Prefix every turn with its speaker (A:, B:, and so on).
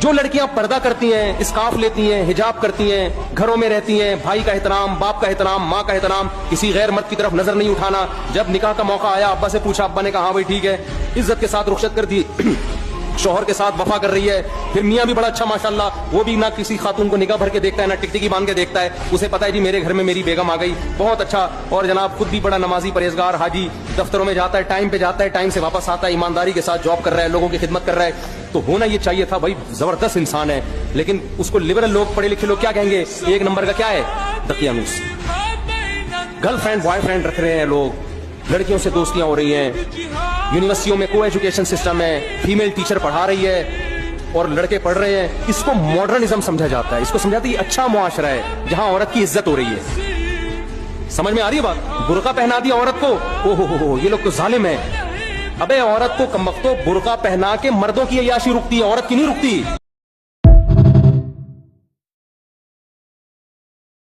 A: جو لڑکیاں پردہ کرتی ہیں، اسکارف لیتی ہیں، حجاب کرتی ہیں، گھروں میں رہتی ہیں، بھائی کا احترام، باپ کا احترام، ماں کا احترام، کسی غیر مرد کی طرف نظر نہیں اٹھانا، جب نکاح کا موقع آیا ابا سے پوچھا، ابا نے کہا ہاں بھائی ٹھیک ہے، عزت کے ساتھ رخصت کر دی، شوہر کے ساتھ وفا کر رہی ہے. پھر میاں بھی بڑا اچھا ماشاءاللہ، وہ بھی نہ کسی خاتون کو نگاہ بھر کے دیکھتا ہے، نہ ٹکٹکی باندھ کے دیکھتا ہے، اسے پتا ہے جی میرے گھر میں میری بیگم آ گئی، بہت اچھا. اور جناب خود بھی بڑا نمازی پرہیزگار حاجی، دفتروں میں جاتا ہے ٹائم پہ جاتا ہے، ٹائم سے واپس آتا ہے، ایمانداری کے ساتھ جاب کر رہا ہے، لوگوں کی خدمت کر رہا ہے. تو ہونا یہ چاہیے تھا بھائی، زبردست انسان ہے. لیکن اس کو لبرل لوگ، پڑھے لکھے لوگ کیا کہیں گے؟ ایک نمبر کا کیا ہے؟ دقیانوس. گرل فرینڈ بوائے فرینڈ رکھ رہے ہیں لوگ، لڑکیوں سے دوستیاں ہو رہی ہیں، یونیورسٹیوں میں کو ایجوکیشن سسٹم ہے، فیمیل ٹیچر پڑھا رہی ہے اور لڑکے پڑھ رہے ہیں. اس کو ماڈرنزم سمجھا جاتا ہے، اس کو سمجھاتے یہ اچھا معاشرہ ہے جہاں عورت کی عزت ہو رہی ہے. سمجھ میں آ رہی ہے بات؟ برقع پہنا دیا عورت کو، او ہو یہ لوگ تو ظالم ہیں. ابے عورت کو کمبختو برقع پہنا کے مردوں کی عیاشی رکتی ہے، عورت کی نہیں رکتی.